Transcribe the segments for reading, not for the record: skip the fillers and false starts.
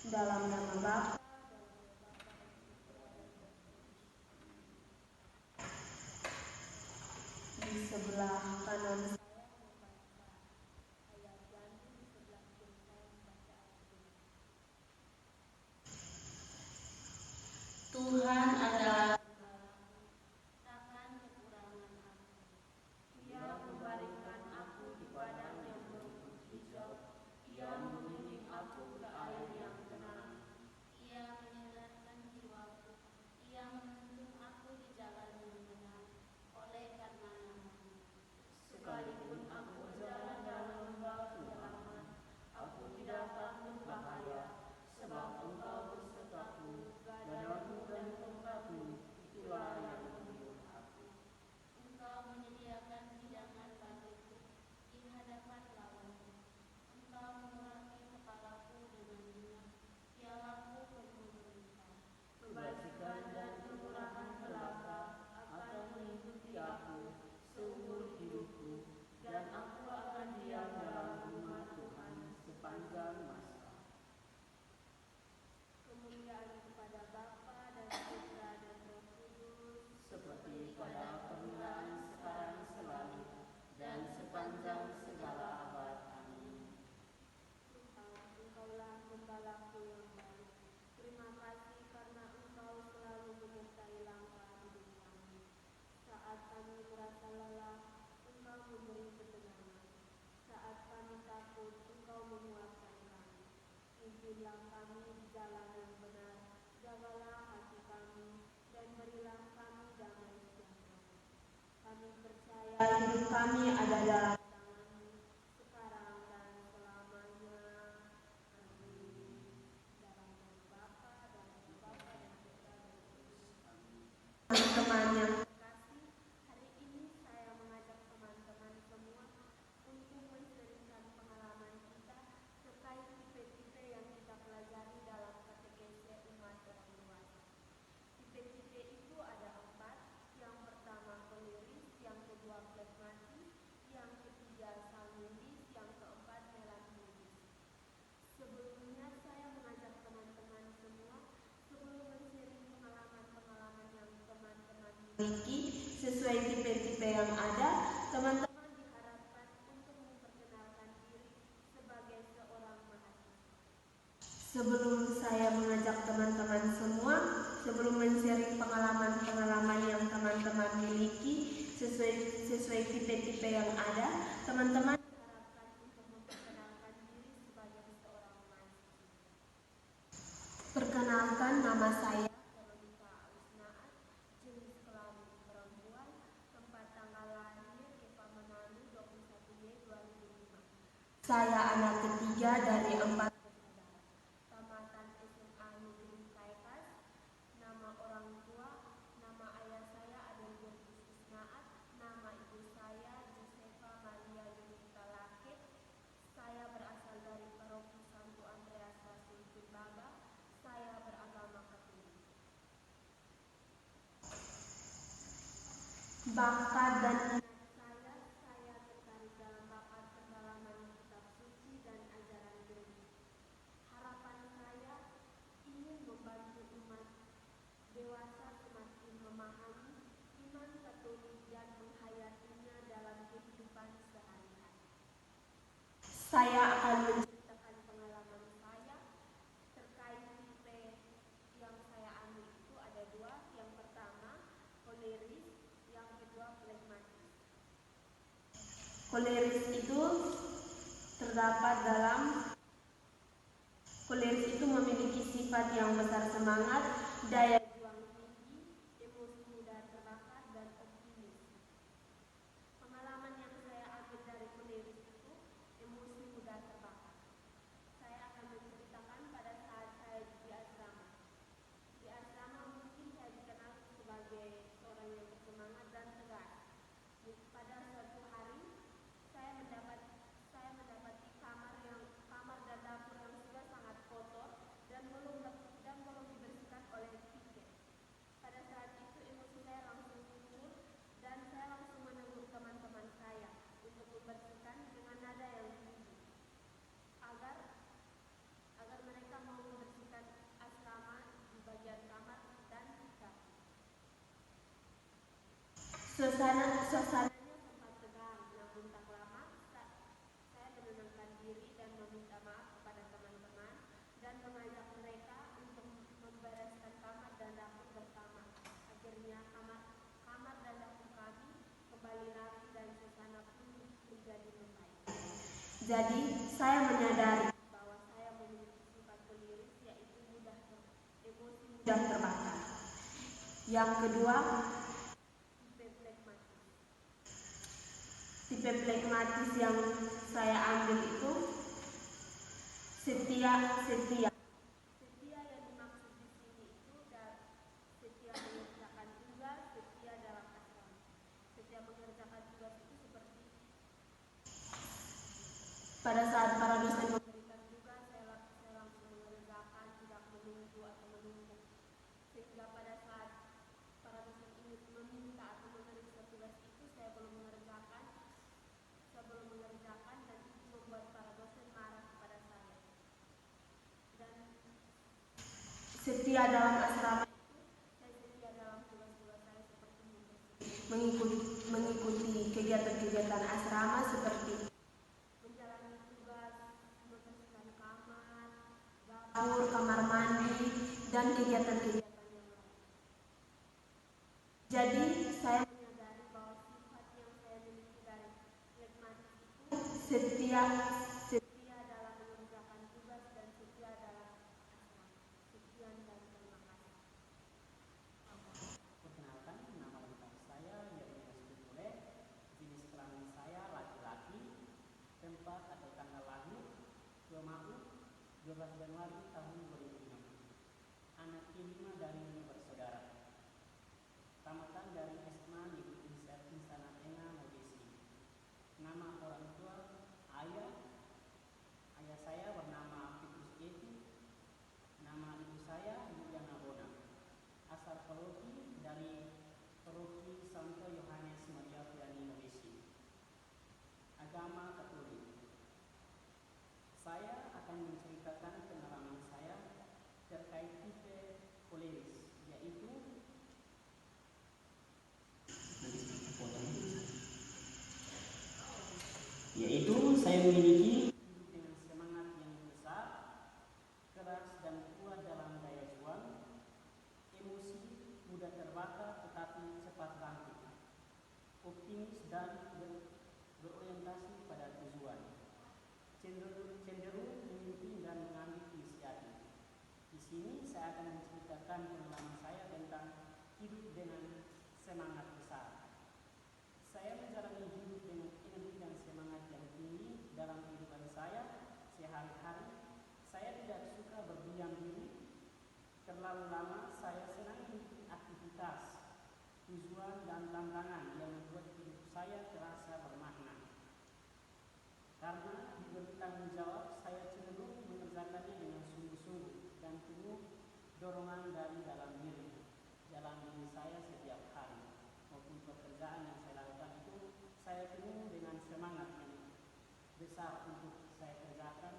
Dalam nama Bapa, di sebelah kanan Tuhan adalah takkan kekurangan aku. Ia membaringkan aku di padang yang berumput hijau. Ia membimbing aku ke air yang tenang. Ia menyegarkan jiwaku. Ia menuntun aku di jalan yang benar oleh karena nama-Mu. Sekalipun aku berjalan dalam lembah kegelapan, aku tidak takut bahaya, sebab Engkau bersertaku. Gadamu dan tongkatmu, itulah yang menghibur aku. Engkau menyediakan hidangan bagiku di hadapan lawanku. Engkau mengurapi kepalaku dengan minyak, pialaku penuh melimpah. Kebajikan dan kemurahan belaka akan mengikuti aku seumur hidupku, dan aku akan diam dalam rumah Tuhan sepanjang masa. Kemuliaan kepada Bapa dan Putra dan Roh Kudus, seperti pada permulaan, sekarang, selalu, dan sepanjang segala abad. Amin. Tuhan, Engkaulah gembalaku yang baik. Terima kasih karena Engkau selalu menyertai langkah hidup kami. Saat kami merasa lelah, Engkau memberi ketenangan. Saat kami takut, Engkau menguatkan kami. Pimpinlah kami di jalan yang benar, jagalah hati kami, dan berilah kami damai sejahtera. Kami percaya hidup kami ada dalam tangan-Mu, sekarang dan selamanya. Amin. Dalam nama Bapa dan Putra dan Roh Kudus. Teman-teman yang terkasih, hari ini saya mengajak teman-teman semua untuk menceritakan pengalaman kita terkait tipe-tipe yang kita pelajari dalam katekese umat orang dewasa. Tipe-tipe itu ada 4. Yang pertama koleris, yang kedua flegmatis, yang ketiga sanguinis, yang keempat melankolis. Sebelumnya saya mengajak teman-teman semua sebelum men-sharing pengalaman-pengalaman yang teman-teman miliki sesuai tipe-tipe yang ada, teman-teman diharapkan untuk memperkenalkan diri sebagai seorang mahasiswa. Sebelum saya mengajak teman-teman semua, sebelum men-sharing pengalaman-pengalaman yang teman-teman miliki sesuai tipe-tipe yang ada, teman-teman diharapkan untuk memperkenalkan diri sebagai seorang mahasiswa. Perkenalkan, nama saya Veronica Alisnaat, jenis kelamin perempuan, tempat tanggal lahir Eva Menanu 21 Mei 2005. Saya anak ketiga dari 4 bersaudara. Tamatan SMA Negeri Kaikas. Nama orang tua, nama ayah saya Adelbertus Isnaat, nama ibu saya Josefa Maria Yunita Lake. Saya berasal dari paroki Santo Andreas Rasul Baga. Saya beragama Katolik. Bakat dan minat saya tertarik dalam bakat pendalaman kitab suci dan ajaran gereja. Harapan saya ingin membantu umat dewasa semakin memahami iman Katolik dan menghayatinya dalam kehidupan sehari-hari. Saya akan menceritakan pengalaman saya terkait tipe yang saya ambil itu ada 2. Yang pertama koleris, yang kedua flegmatis. Koleris itu terdapat dalam koleris itu memiliki sifat yang besar semangat, daya juang tinggi, emosi mudah terbakar, dan optimis. Pengalaman yang saya ambil dari koleris itu emosi mudah terbakar. Saya akan menceritakan pada saat saya di asrama. Di asrama mungkin saya dikenal sebagai seorang yang bersemangat dan tegas. Pada suatu hari saya mendapati kamar dan dapur yang sudah sangat kotor dan belum dibersihkan oleh piket. Sepertinya kamar dan dapur kami kembali rapi dan suasana pun menjadi membaik. Jadi saya menyadari bahwa saya memiliki sifat koliris, yaitu emosi mudah terbakar. Yang kedua, tipe flegmatis yang saya ambil itu setia. Setia yang dimaksud di sini itu setia mengerjakan tugas, setia dalam asrama. Setia mengerjakan tugas itu seperti pada saat para dosen memberikan tugas, saya langsung mengerjakan, tidak menunggu atau menumpuk. Sehingga pada saat para dosen ini meminta atau memeriksa tugas itu, saya belum mengerjakan dan itu membuat para dosen marah kepada saya. Dan setia dalam asrama itu, saya setia dalam tugas-tugas saya seperti mengikuti kegiatan-kegiatan asrama seperti menjalani tugas, membersihkan kamar, dapur, kamar mandi, dan kegiatan-kegiatan yang lain. Jadi saya menyadari bahwa sifat yang saya miliki dari flegmatis itu setia dalam mengerjakan tugas dan setia dalam asrama. Sekian dan terima kasih. Perkenalkan, nama lengkap saya Yeremia Sutule, jenis kelamin saya laki-laki, tempat atau tanggal lahir 2 Maret 12 Januari tahun 2006. Anak kelima dari 5 bersaudara. Tamatan dari SMA Negeri Insana Tengah Modesi. Nama orang tua ayah saya bernama Petrus Eti. Nama ibu saya Yuliana Bona. Asal paroki dari paroki Santo Yohanes Maria Vianney Modesi. Agama Katolik. Saya akan menceritakan pengalaman saya terkait tipe koleris, yaitu saya memiliki hidup dengan semangat yang besar, keras dan kuat dalam daya juang, emosi mudah terbakar tetapi cepat bangkit, optimis dan berorientasi pada tujuan, cenderung memimpin dan mengambil inisiatif. Di sini saya akan menceritakan pengalaman saya tentang hidup dengan semangat besar. Saya menjalani hidup dengan energi dan semangat yang tinggi dalam kehidupan saya sehari-hari. Saya tidak suka berdiam diri terlalu lama. Saya senang mengikuti aktivitas, tujuan dan tantangan yang membuat hidup saya terasa bermakna. Karena diberi tanggung jawab, saya cenderung mengerjakannya dengan sungguh-sungguh dan penuh dorongan dari dalam diri saya setiap hari. Maupun pekerjaan yang saya lakukan itu saya penuh dengan semangat yang besar untuk saya kerjakan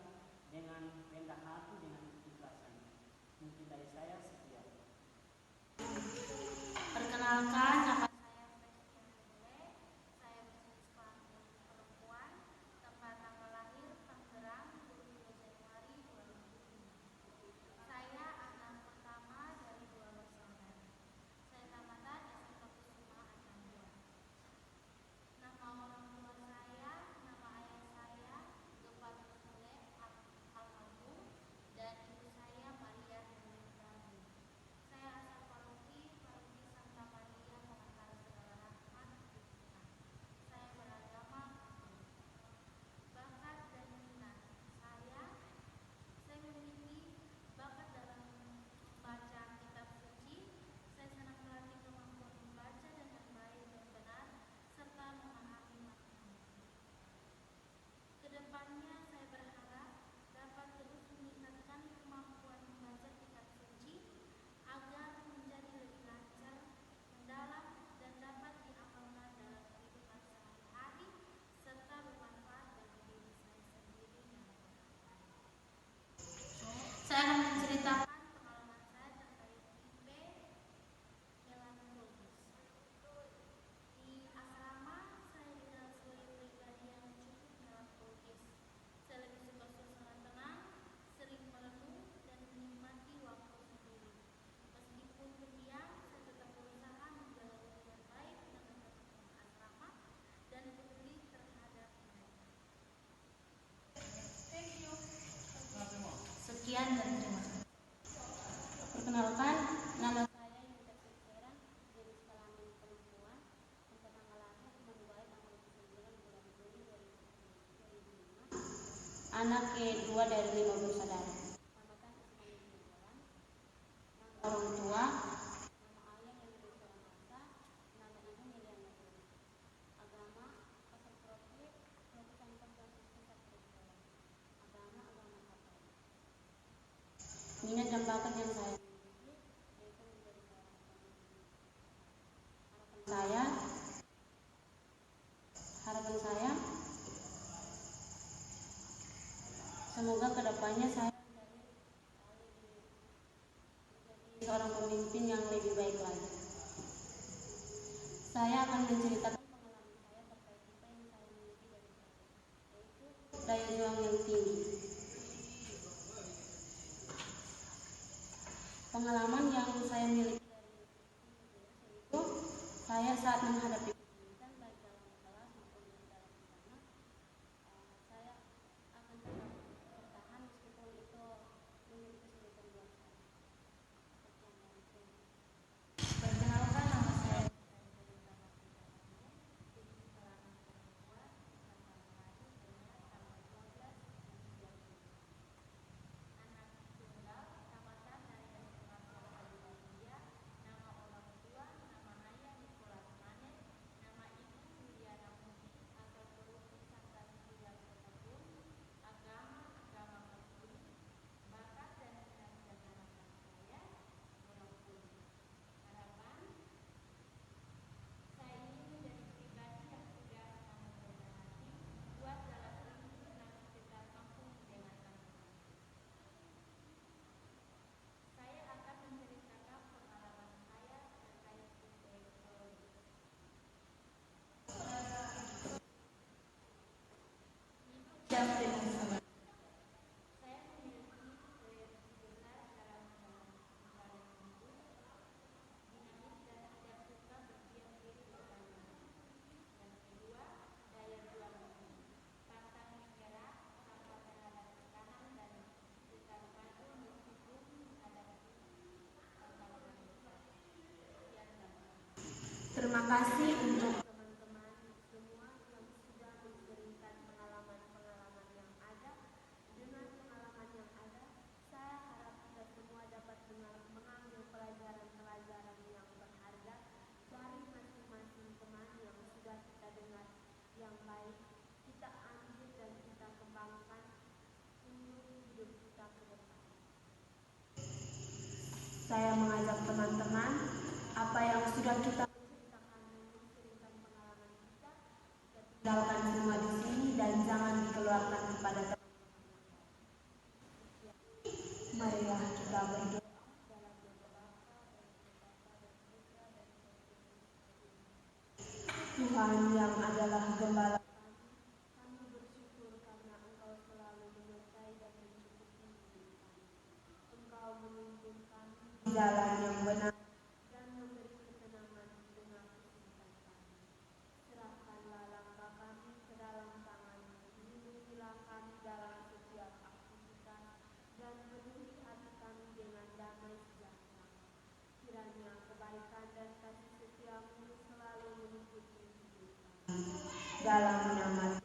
dengan rendah hati, dengan keikhlasan. Mungkin dari saya sekian. Perkenalkan, nama saya Festian. Saya berjenis kelamin perempuan, tempat tanggal lahir Tangerang 22 Januari 2005. Saya anak pertama dari 2 bersaudara. Saya tamatan SMK Kusuma Atambua. Nama orang tua saya, nama ayah saya Tupat Sule Almarhum dan ibu saya Maria Herlin Prabu. Sekian dan terima kasih. Perkenalkan, nama saya Yunita Sera, jenis kelamin perempuan, tempat tanggal lahir Manduai tanggal 9 bulan Juli 2005, anak kedua dari 5 bersaudara. Kecamatan Ismail Jalan, nama orang tua, nama ayah yang dari Suramasa, nama ibu Miriam Nurul. Agama, asal profil, Protestan Pusat Kristen. Agama Katolik. Minat dan bakat yang saya harapan saya semoga kedepannya saya menjadi seorang pemimpin yang lebih baik lagi. Saya akan menceritakan pengalaman saya terkait apa yang saya miliki dari saya, yaitu daya juang yang tinggi. Pengalaman yang saya miliki itu saya saat menghadapi kesulitan baik dalam kelas maupun di dalam sana, saya akan tetap bertahan meskipun itu menjadi kesulitan buat saya. Perkenalkan, nama saya terima kasih untuk teman-teman semua yang sudah menceritakan pengalaman-pengalaman yang ada. Dengan pengalaman yang ada, saya harap kita semua dapat mengambil pelajaran-pelajaran yang berharga dari masing-masing teman yang sudah kita dengar yang baik. Kita ambil dan kita kembangkan untuk hidup kita ke depan. Saya mengajak teman-teman, apa yang sudah kita tinggalkan semua di sini dan jangan dikeluarkan kepada teman-teman. Marilah kita berdoa dalam nama Bapa dan Putra dan Roh Kudus. Tuhan yang adalah gembala kami bersyukur karena Engkau selalu menyertai dan mencukupi hidup kami. Engkau menuntun kami di jalan yang benar dan memberi ketenangan di tengah kesulitan kami. Serahkanlah langkah kami ke dalam tangan-Mu, lindungilah kami dalam setiap aktivitas dan penuhi hati kami dengan damai sejahtera. Kiranya kebaikan dan kasih setia-Mu selalu meliputi hidup kami. Dalam nama